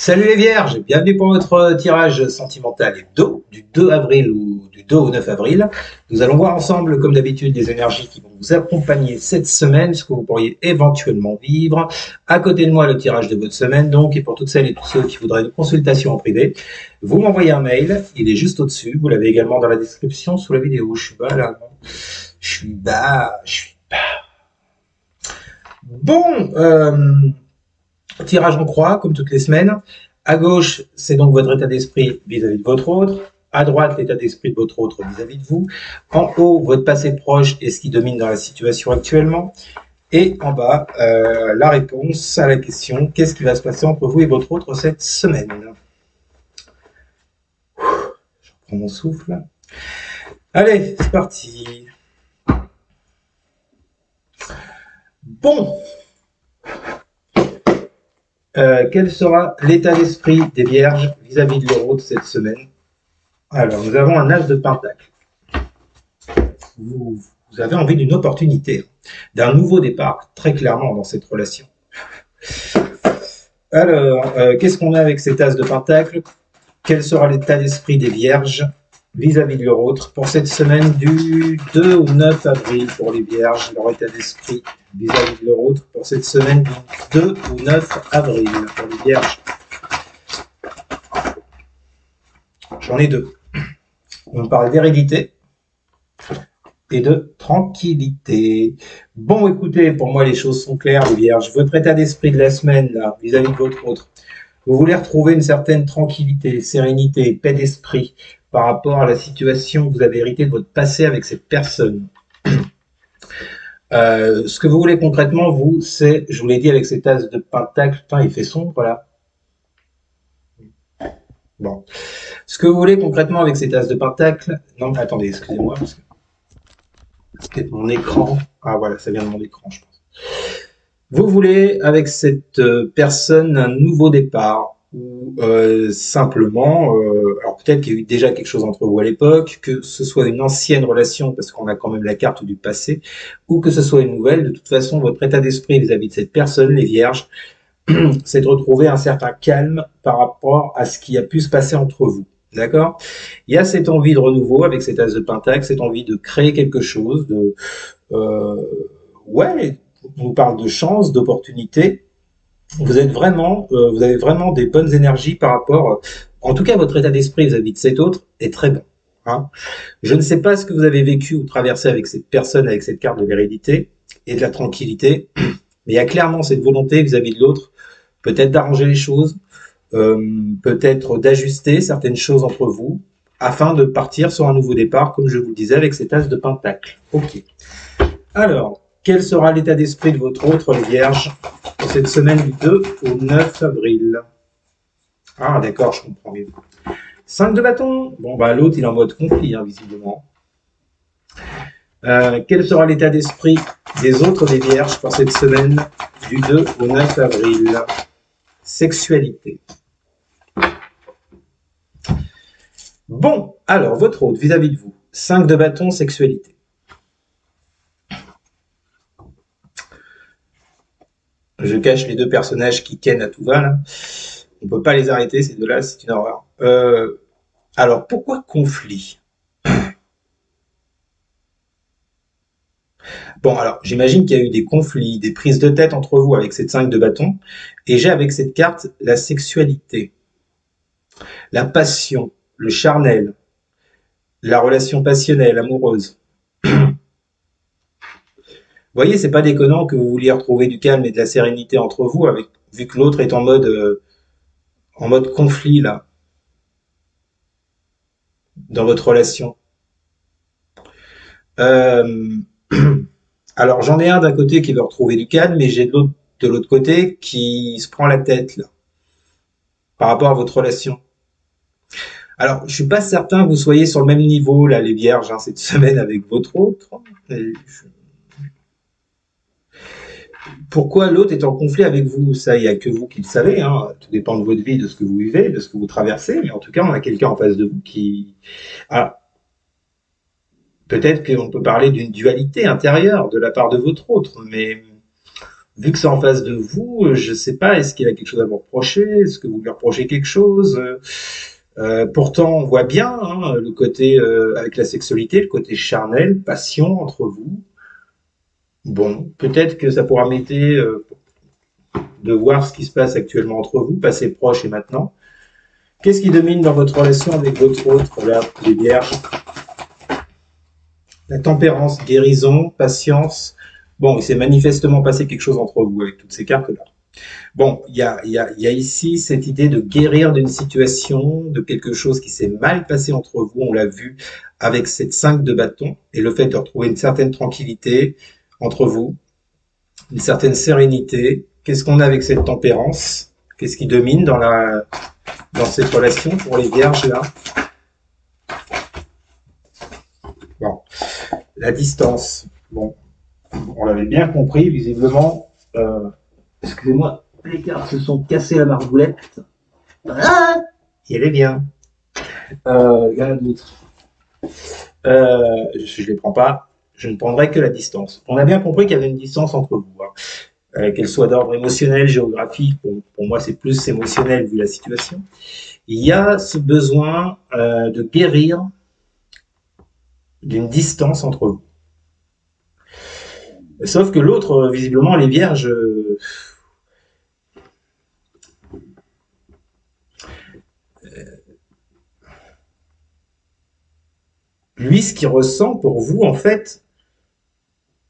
Salut les vierges, bienvenue pour votre tirage sentimental hebdo du 2 avril ou du 2 au 9 avril. Nous allons voir ensemble, comme d'habitude, les énergies qui vont vous accompagner cette semaine, ce que vous pourriez éventuellement vivre. À côté de moi, le tirage de votre semaine, donc, et pour toutes celles et tous ceux qui voudraient une consultation en privé, vous m'envoyez un mail, il est juste au-dessus, vous l'avez également dans la description sous la vidéo. Je suis bas là, je suis bas. Bon, tirage en croix, comme toutes les semaines. À gauche, c'est donc votre état d'esprit vis-à-vis de votre autre. À droite, l'état d'esprit de votre autre vis-à-vis de vous. En haut, votre passé proche et ce qui domine dans la situation actuellement. Et en bas, la réponse à la question, qu'est-ce qui va se passer entre vous et votre autre cette semaine? Je reprends mon souffle. Allez, c'est parti. Bon. Quel sera l'état d'esprit des vierges vis-à-vis de leur autre cette semaine? Alors, nous avons un as de pentacle. Vous avez envie d'une opportunité, d'un nouveau départ, très clairement, dans cette relation. Alors, qu'est-ce qu'on a avec cet as de pentacle? Quel sera l'état d'esprit des vierges vis-à-vis de leur autre pour cette semaine du 2 au 9 avril pour les vierges, leur état d'esprit vis-à-vis de leur autre pour cette semaine du 2 au 9 avril pour les vierges. J'en ai deux. On parle d'hérédité et de tranquillité. Bon, écoutez, pour moi, les choses sont claires, les vierges. Votre état d'esprit de la semaine, là, vis-à-vis de votre autre, vous voulez retrouver une certaine tranquillité, sérénité, paix d'esprit par rapport à la situation que vous avez héritée de votre passé avec cette personne. Ce que vous voulez concrètement, vous, c'est, je vous l'ai dit avec cet as de pentacle, putain, il fait sombre, là. Bon. Ce que vous voulez concrètement avec cet as de pentacle, non, attendez, excusez-moi, parce que c'est peut-être mon écran. Ah, voilà, ça vient de mon écran, je pense. Vous voulez, avec cette personne, un nouveau départ, ou simplement, alors peut-être qu'il y a eu déjà quelque chose entre vous à l'époque, que ce soit une ancienne relation, parce qu'on a quand même la carte du passé, ou que ce soit une nouvelle, de toute façon, votre état d'esprit vis-à-vis de cette personne, les vierges, c'est de retrouver un certain calme par rapport à ce qui a pu se passer entre vous. D'accord? Il y a cette envie de renouveau avec cet as de pentacle, cette envie de créer quelque chose, de ouais, on nous parle de chance, d'opportunité. Vous êtes vraiment, vous avez vraiment des bonnes énergies par rapport, en tout cas, votre état d'esprit vis-à-vis de cet autre est très bon. Hein. Je ne sais pas ce que vous avez vécu ou traversé avec cette personne, avec cette carte de l'hérédité et de la tranquillité, mais il y a clairement cette volonté vis-à-vis de l'autre, peut-être d'arranger les choses, peut-être d'ajuster certaines choses entre vous, afin de partir sur un nouveau départ, comme je vous le disais, avec cet as de pentacle. Ok. Alors, quel sera l'état d'esprit de votre autre, les vierges, pour cette semaine du 2 au 9 avril? Ah, d'accord, je comprends mieux. 5 de bâton. Bon, bah, l'autre, il est en mode conflit, hein, visiblement. Quel sera l'état d'esprit des autres des vierges pour cette semaine du 2 au 9 avril? Sexualité. Bon, alors, votre autre vis-à-vis de vous. 5 de bâton, sexualité. Je cache les deux personnages qui kennent à tout va, là. On ne peut pas les arrêter, ces deux-là, c'est une horreur. Alors, pourquoi conflit? Bon, alors, j'imagine qu'il y a eu des conflits, des prises de tête entre vous avec cette 5 de bâton, et j'ai avec cette carte la sexualité, la passion, le charnel, la relation passionnelle, amoureuse. Vous voyez, c'est pas déconnant que vous vouliez retrouver du calme et de la sérénité entre vous, avec, vu que l'autre est en mode conflit, là, dans votre relation. Euh, alors, j'en ai un d'un côté qui veut retrouver du calme, mais j'ai de l'autre côté qui se prend la tête, là, par rapport à votre relation. Alors, je suis pas certain que vous soyez sur le même niveau, là, les vierges, hein, cette semaine avec votre autre. Pourquoi l'autre est en conflit avec vous? Ça, il n'y a que vous qui le savez, hein. Tout dépend de votre vie, de ce que vous vivez, de ce que vous traversez, mais en tout cas, on a quelqu'un en face de vous qui... Ah, peut-être qu'on peut parler d'une dualité intérieure de la part de votre autre, mais vu que c'est en face de vous, je ne sais pas, est-ce qu'il a quelque chose à vous reprocher? Est-ce que vous lui reprochez quelque chose? Pourtant, on voit bien hein, le côté avec la sexualité, le côté charnel, passion entre vous. Bon, peut-être que ça pourra m'aider de voir ce qui se passe actuellement entre vous, passé, proche et maintenant. Qu'est-ce qui domine dans votre relation avec votre autre, là, les vierges? La tempérance, guérison, patience. Bon, il s'est manifestement passé quelque chose entre vous avec toutes ces cartes-là. Bon, il y a ici cette idée de guérir d'une situation, de quelque chose qui s'est mal passé entre vous, on l'a vu avec cette 5 de bâton, et le fait de retrouver une certaine tranquillité entre vous, une certaine sérénité. Qu'est-ce qu'on a avec cette tempérance? Qu'est-ce qui domine dans cette relation pour les vierges là? Bon, la distance. Bon, on l'avait bien compris, visiblement. Excusez-moi, les cartes se sont cassées la margoulette. Ah, et elle est bien. Il y en a d'autres. Je ne les prends pas. Je ne prendrai que la distance. On a bien compris qu'il y avait une distance entre vous. Hein. Qu'elle soit d'ordre émotionnel, géographique, pour moi c'est plus émotionnel vu la situation. Il y a ce besoin de guérir d'une distance entre vous. Sauf que l'autre, visiblement, les vierges, lui, ce qu'il ressent pour vous, en fait,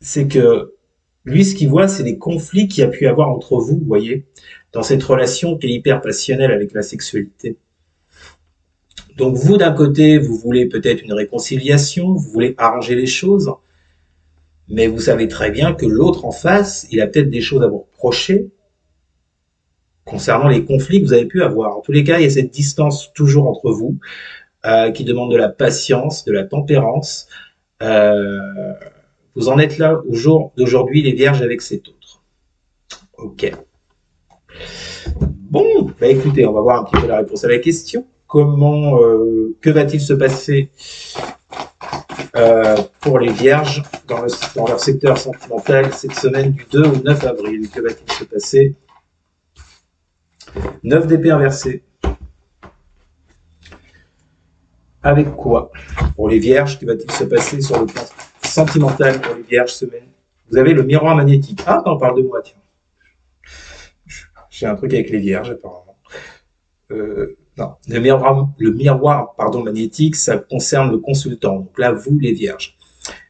c'est que lui, ce qu'il voit, c'est les conflits qu'il y a pu y avoir entre vous, vous voyez, dans cette relation qui est hyper passionnelle avec la sexualité. Donc vous, d'un côté, vous voulez peut-être une réconciliation, vous voulez arranger les choses, mais vous savez très bien que l'autre en face, il a peut-être des choses à vous reprocher concernant les conflits que vous avez pu avoir. En tous les cas, il y a cette distance toujours entre vous qui demande de la patience, de la tempérance. Vous en êtes là au jour d'aujourd'hui, les vierges, avec cet autre. Ok. Bon, bah écoutez, on va voir un petit peu la réponse à la question. Que va-t-il se passer pour les vierges dans leur secteur sentimental cette semaine du 2 au 9 avril? Que va-t-il se passer? 9 d'épée inversée. Avec quoi? Pour les vierges, que va-t-il se passer sur le plan sentimental pour les vierges semaine? Vous avez le miroir magnétique. Ah, on parle de moi, tiens. J'ai un truc avec les vierges, apparemment. Non, le miroir magnétique, ça concerne le consultant. Donc là, vous, les vierges.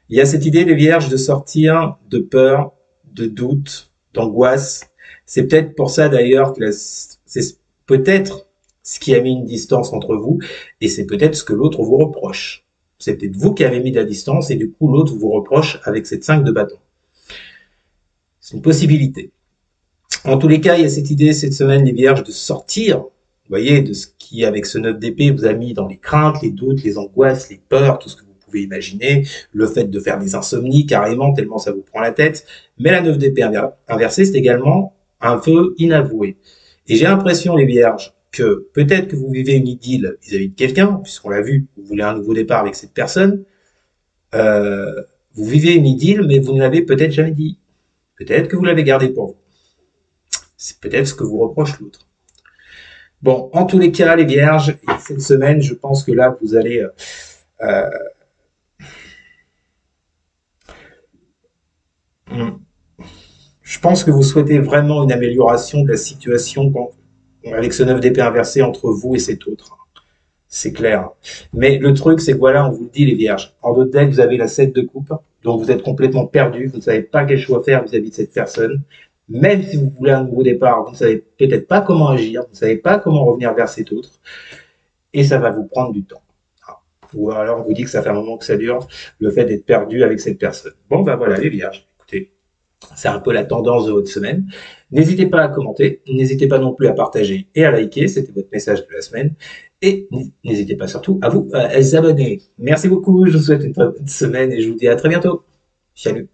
Il y a cette idée, les vierges, de sortir de peur, de doute, d'angoisse. C'est peut-être pour ça, d'ailleurs, que c'est peut-être ce qui a mis une distance entre vous, et c'est peut-être ce que l'autre vous reproche. C'est peut-être vous qui avez mis de la distance, et du coup, l'autre vous reproche avec cette 5 de bâton. C'est une possibilité. En tous les cas, il y a cette idée, cette semaine, les vierges, de sortir, vous voyez, de ce qui, avec ce 9 d'épée, vous a mis dans les craintes, les doutes, les angoisses, les peurs, tout ce que vous pouvez imaginer, le fait de faire des insomnies, carrément, tellement ça vous prend la tête. Mais la 9 d'épée inversée, c'est également un peu inavoué. Et j'ai l'impression, les vierges, que peut-être que vous vivez une idylle vis-à-vis de quelqu'un, puisqu'on l'a vu, vous voulez un nouveau départ avec cette personne, vous vivez une idylle, mais vous ne l'avez peut-être jamais dit. Peut-être que vous l'avez gardé pour vous. C'est peut-être ce que vous reproche l'autre. Bon, en tous les cas, les vierges, cette semaine, je pense que là, vous allez... je pense que vous souhaitez vraiment une amélioration de la situation avec ce 9 d'épée inversé entre vous et cet autre. C'est clair. Mais le truc, c'est que voilà, on vous le dit, les vierges. En d'autres deck, vous avez la 7 de coupe, donc vous êtes complètement perdu, vous ne savez pas quel choix faire vis-à-vis de cette personne. Même si vous voulez un nouveau départ, vous ne savez peut-être pas comment agir, vous ne savez pas comment revenir vers cet autre, et ça va vous prendre du temps. Ou alors on vous dit que ça fait un moment que ça dure, le fait d'être perdu avec cette personne. Bon, ben voilà, les vierges, écoutez, c'est un peu la tendance de votre semaine. N'hésitez pas à commenter, n'hésitez pas non plus à partager et à liker, c'était votre message de la semaine. Et n'hésitez pas surtout à vous abonner. Merci beaucoup, je vous souhaite une très bonne semaine et je vous dis à très bientôt. Salut.